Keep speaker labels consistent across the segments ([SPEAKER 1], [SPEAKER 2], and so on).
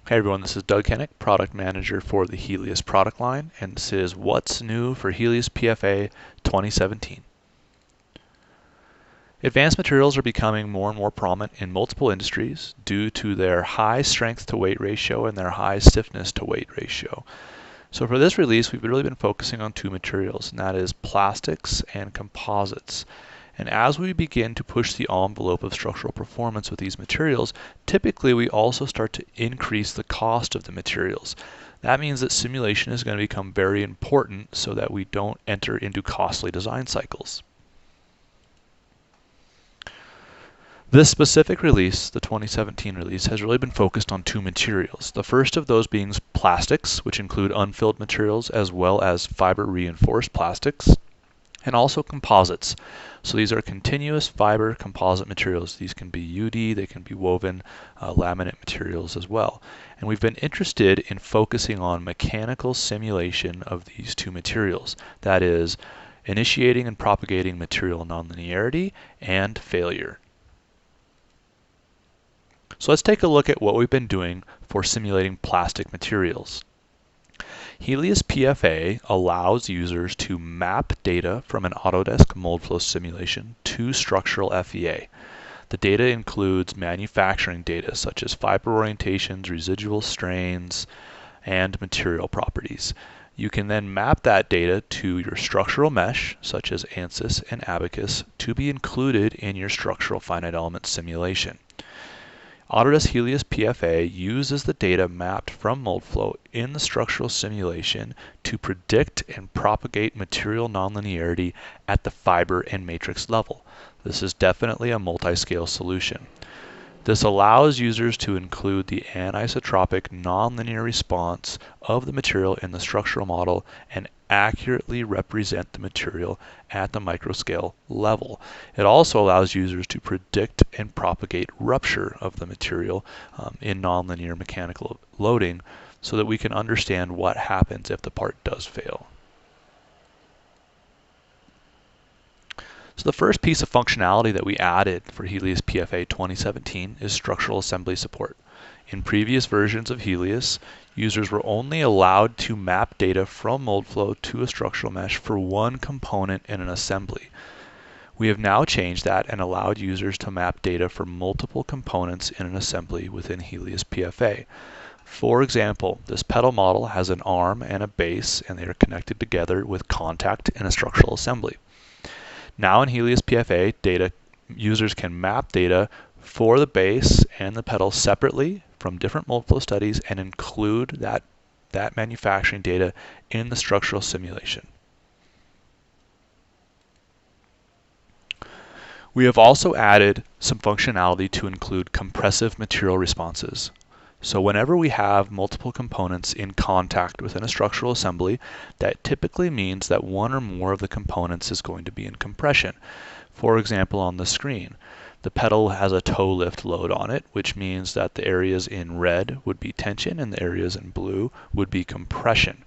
[SPEAKER 1] Hey everyone, this is Doug Hennick, Product Manager for the Helius product line, and this is What's New for Helius PFA 2017. Advanced materials are becoming more and more prominent in multiple industries due to their high strength to weight ratio and their high stiffness to weight ratio. So for this release, we've really been focusing on two materials, and that is plastics and composites. And as we begin to push the envelope of structural performance with these materials, typically we also start to increase the cost of the materials. That means that simulation is going to become very important so that we don't enter into costly design cycles. This specific release, the 2017 release, has really been focused on two materials. The first of those being plastics, which include unfilled materials as well as fiber reinforced plastics, and also composites. So these are continuous fiber composite materials. These can be UD, they can be woven laminate materials as well. And we've been interested in focusing on mechanical simulation of these two materials. That is, initiating and propagating material nonlinearity and failure. So let's take a look at what we've been doing for simulating plastic materials. Helius PFA allows users to map data from an Autodesk mold flow simulation to structural FEA. The data includes manufacturing data such as fiber orientations, residual strains, and material properties. You can then map that data to your structural mesh, such as ANSYS and Abacus, to be included in your structural finite element simulation. Autodesk Helius PFA uses the data mapped from Moldflow in the structural simulation to predict and propagate material nonlinearity at the fiber and matrix level. This is definitely a multi-scale solution. This allows users to include the anisotropic nonlinear response of the material in the structural model and accurately represent the material at the microscale level. It also allows users to predict and propagate rupture of the material in nonlinear mechanical loading so that we can understand what happens if the part does fail. So the first piece of functionality that we added for Helius PFA 2017 is structural assembly support. In previous versions of Helius, users were only allowed to map data from Moldflow to a structural mesh for one component in an assembly. We have now changed that and allowed users to map data for multiple components in an assembly within Helius PFA. For example, this pedal model has an arm and a base, and they are connected together with contact in a structural assembly. Now in Helius PFA, users can map data for the base and the pedal separately from different Moldflow studies and include that manufacturing data in the structural simulation. We have also added some functionality to include compressive material responses. So whenever we have multiple components in contact within a structural assembly, that typically means that one or more of the components is going to be in compression. For example, on the screen, the pedal has a toe lift load on it, which means that the areas in red would be tension and the areas in blue would be compression.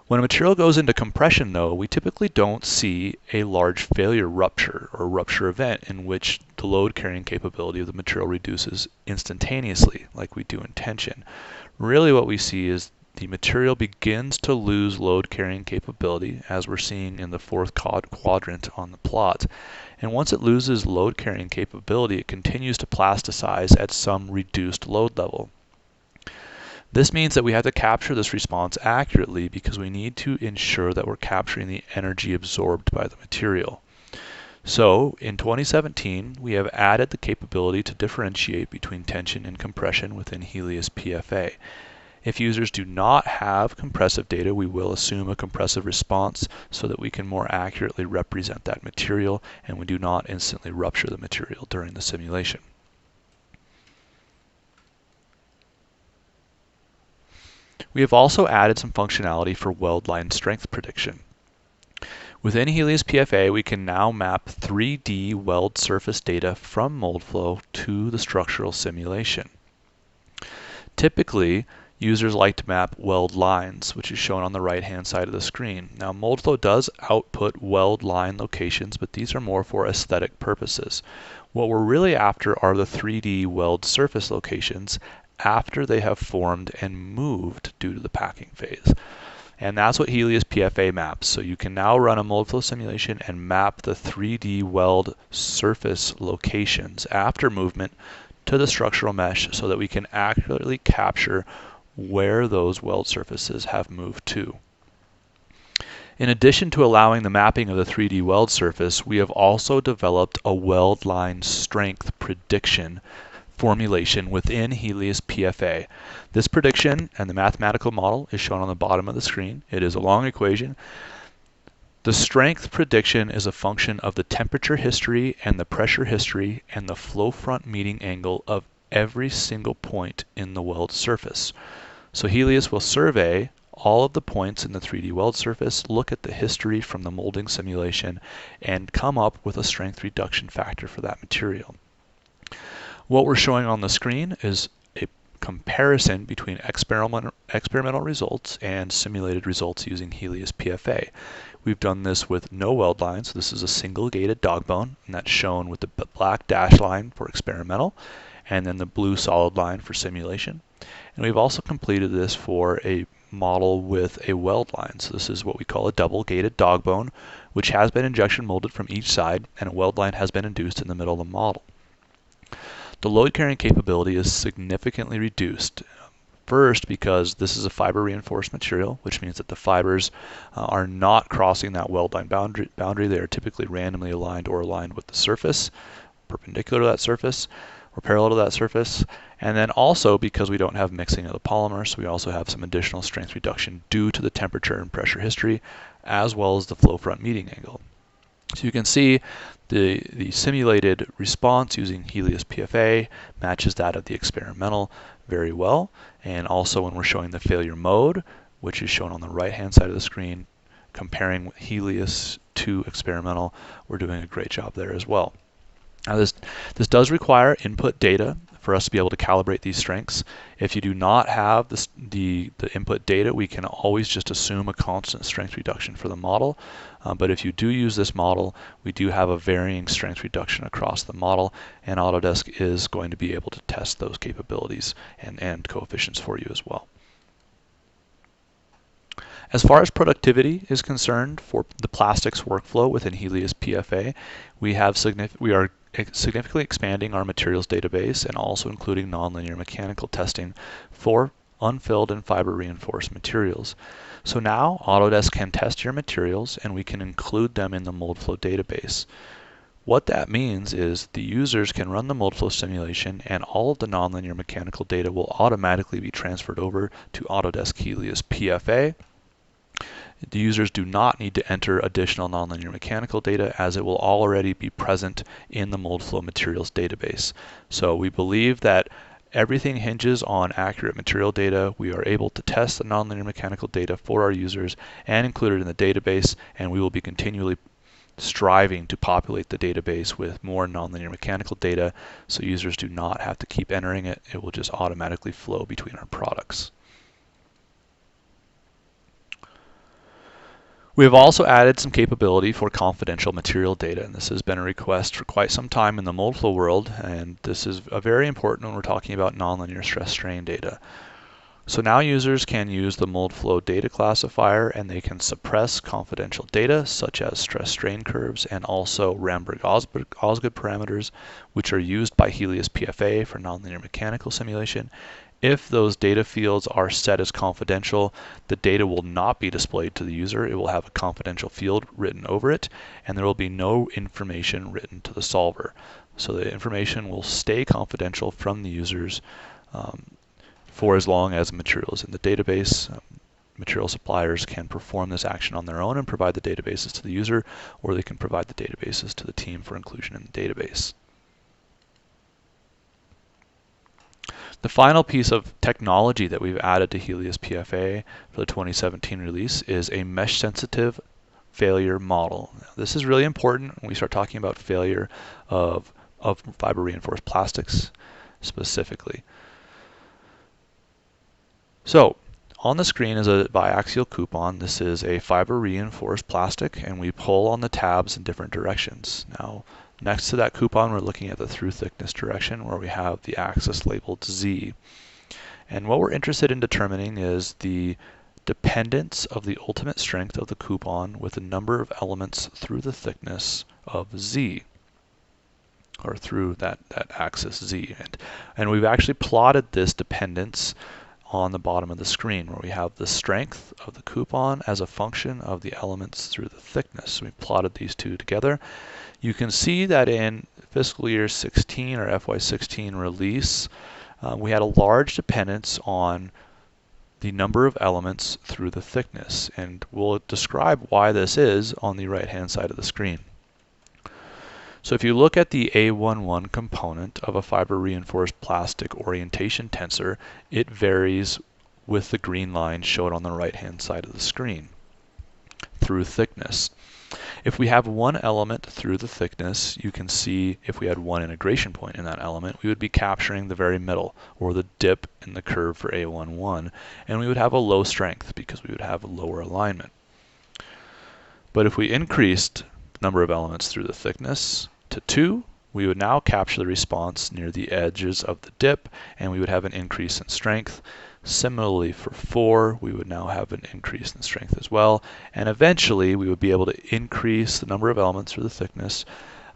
[SPEAKER 1] When a material goes into compression, though, we typically don't see a large failure rupture or rupture event in which the load carrying capability of the material reduces instantaneously like we do in tension. Really what we see is the material begins to lose load carrying capability, as we're seeing in the fourth quadrant on the plot. And once it loses load carrying capability, it continues to plasticize at some reduced load level. This means that we have to capture this response accurately because we need to ensure that we're capturing the energy absorbed by the material. So in 2017, we have added the capability to differentiate between tension and compression within Helius PFA. If users do not have compressive data, we will assume a compressive response so that we can more accurately represent that material and we do not instantly rupture the material during the simulation. We have also added some functionality for weld line strength prediction. Within Helius PFA, we can now map 3D weld surface data from Moldflow to the structural simulation. Typically, users like to map weld lines, which is shown on the right-hand side of the screen. Now, Moldflow does output weld line locations, but these are more for aesthetic purposes. What we're really after are the 3D weld surface locations after they have formed and moved due to the packing phase. And that's what Helius PFA maps. So you can now run a mold flow simulation and map the 3D weld surface locations after movement to the structural mesh so that we can accurately capture where those weld surfaces have moved to. In addition to allowing the mapping of the 3D weld surface, we have also developed a weld line strength prediction formulation within Helius PFA. This prediction and the mathematical model is shown on the bottom of the screen. It is a long equation. The strength prediction is a function of the temperature history and the pressure history and the flow front meeting angle of every single point in the weld surface. So Helius will survey all of the points in the 3D weld surface, look at the history from the molding simulation, and come up with a strength reduction factor for that material. What we're showing on the screen is a comparison between experimental results and simulated results using Helius PFA. We've done this with no weld lines. So this is a single gated dog bone, and that's shown with the black dash line for experimental and then the blue solid line for simulation. And we've also completed this for a model with a weld line. So this is what we call a double gated dog bone, which has been injection molded from each side, and a weld line has been induced in the middle of the model. The load carrying capability is significantly reduced. First, because this is a fiber reinforced material, which means that the fibers are not crossing that weld line boundary. They are typically randomly aligned or aligned with the surface, perpendicular to that surface, or parallel to that surface. And then also because we don't have mixing of the polymers, so we also have some additional strength reduction due to the temperature and pressure history, as well as the flow front meeting angle. So you can see the simulated response using Helius PFA matches that of the experimental very well. And also when we're showing the failure mode, which is shown on the right-hand side of the screen, comparing Helius to experimental, we're doing a great job there as well. Now this does require input data for us to be able to calibrate these strengths. If you do not have the input data, we can always just assume a constant strength reduction for the model. But if you do use this model, we do have a varying strength reduction across the model, and Autodesk is going to be able to test those capabilities and coefficients for you as well. As far as productivity is concerned for the plastics workflow within Helius PFA, we are significantly expanding our materials database and also including nonlinear mechanical testing for unfilled and fiber reinforced materials. So now Autodesk can test your materials and we can include them in the mold flow database. What that means is the users can run the mold flow simulation and all of the nonlinear mechanical data will automatically be transferred over to Autodesk Helius PFA. The users do not need to enter additional nonlinear mechanical data as it will already be present in the mold flow materials database. So we believe that everything hinges on accurate material data. We are able to test the nonlinear mechanical data for our users and include it in the database, and we will be continually striving to populate the database with more nonlinear mechanical data so users do not have to keep entering it. It will just automatically flow between our products. We have also added some capability for confidential material data, and this has been a request for quite some time in the mold flow world, and this is very important when we're talking about nonlinear stress strain data. So now users can use the mold flow data classifier and they can suppress confidential data such as stress strain curves and also Ramberg-Osgood parameters, which are used by Helius PFA for nonlinear mechanical simulation. If those data fields are set as confidential, the data will not be displayed to the user. It will have a confidential field written over it, and there will be no information written to the solver. So the information will stay confidential from the users for as long as the material is in the database. Material suppliers can perform this action on their own and provide the databases to the user, or they can provide the databases to the team for inclusion in the database. The final piece of technology that we've added to Helius PFA for the 2017 release is a mesh-sensitive failure model. Now, this is really important when we start talking about failure of fiber-reinforced plastics specifically. So, on the screen is a biaxial coupon. This is a fiber-reinforced plastic, and we pull on the tabs in different directions. Now, next to that coupon, we're looking at the through thickness direction where we have the axis labeled Z. And what we're interested in determining is the dependence of the ultimate strength of the coupon with the number of elements through the thickness of Z, or through that axis Z. And we've actually plotted this dependence on the bottom of the screen, where we have the strength of the coupon as a function of the elements through the thickness. So we plotted these two together. You can see that in fiscal year 16 or FY16 release, we had a large dependence on the number of elements through the thickness, and we'll describe why this is on the right hand side of the screen. So if you look at the A11 component of a fiber reinforced plastic orientation tensor, it varies with the green line shown on the right hand side of the screen through thickness. If we have one element through the thickness, you can see if we had one integration point in that element, we would be capturing the very middle, or the dip in the curve for A11, and we would have a low strength because we would have a lower alignment. But if we increased the number of elements through the thickness to 2, we would now capture the response near the edges of the dip, and we would have an increase in strength. Similarly for 4, we would now have an increase in strength as well, and eventually we would be able to increase the number of elements through the thickness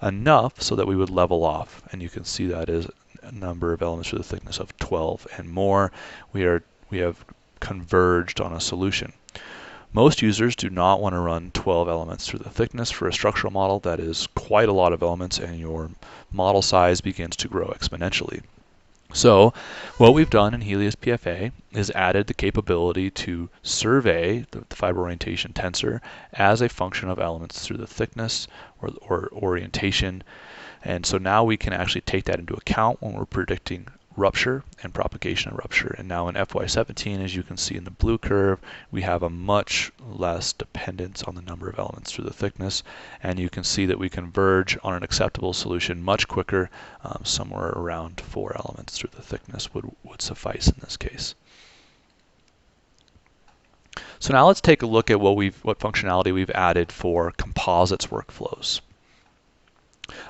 [SPEAKER 1] enough so that we would level off, and you can see that is a number of elements through the thickness of 12 and more. We have converged on a solution. Most users do not want to run 12 elements through the thickness for a structural model. That is quite a lot of elements, and your model size begins to grow exponentially. So what we've done in Helius PFA is added the capability to survey the fiber orientation tensor as a function of elements through the thickness or orientation. And so now we can actually take that into account when we're predicting rupture and propagation of rupture. And now in FY17, as you can see in the blue curve, we have a much less dependence on the number of elements through the thickness, and you can see that we converge on an acceptable solution much quicker. Somewhere around 4 elements through the thickness would suffice in this case. So now let's take a look at what functionality we've added for composites workflows.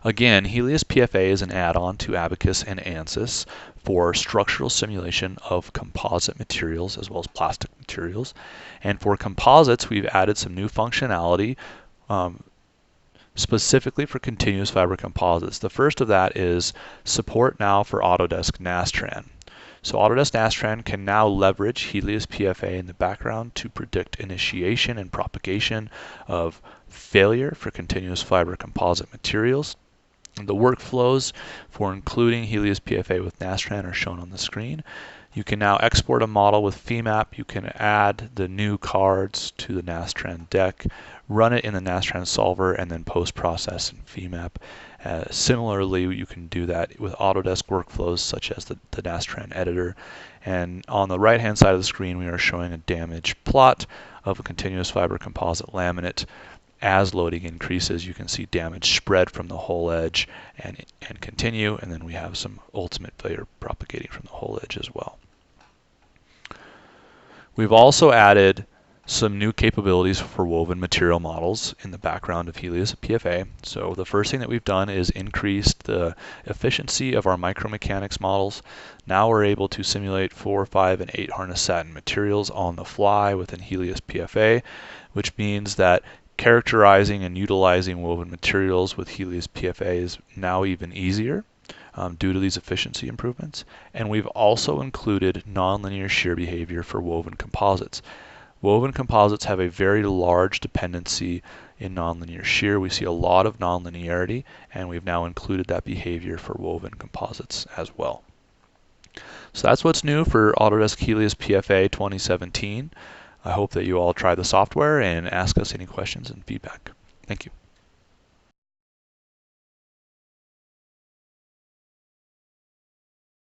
[SPEAKER 1] Again, Helius PFA is an add-on to Abacus and ANSYS for structural simulation of composite materials as well as plastic materials. And for composites, we've added some new functionality specifically for continuous fiber composites. The first of that is support now for Autodesk Nastran. So Autodesk Nastran can now leverage Helius PFA in the background to predict initiation and propagation of failure for continuous fiber composite materials. The workflows for including Helius PFA with Nastran are shown on the screen. You can now export a model with FEMAP. You can add the new cards to the Nastran deck, run it in the Nastran solver, and then post-process in FEMAP. Similarly, you can do that with Autodesk workflows such as the Nastran editor. And on the right-hand side of the screen, we are showing a damage plot of a continuous fiber composite laminate. As loading increases, you can see damage spread from the whole edge and continue, and then we have some ultimate failure propagating from the whole edge as well. We've also added some new capabilities for woven material models in the background of Helius PFA. So the first thing that we've done is increased the efficiency of our micromechanics models. Now we're able to simulate 4, 5, and 8 harness satin materials on the fly within Helius PFA, which means that characterizing and utilizing woven materials with Helius PFA is now even easier due to these efficiency improvements. And we've also included nonlinear shear behavior for woven composites. Woven composites have a very large dependency in nonlinear shear. We see a lot of nonlinearity, and we've now included that behavior for woven composites as well. So that's what's new for Autodesk Helius PFA 2017. I hope that you all try the software and ask us any questions and feedback. Thank you.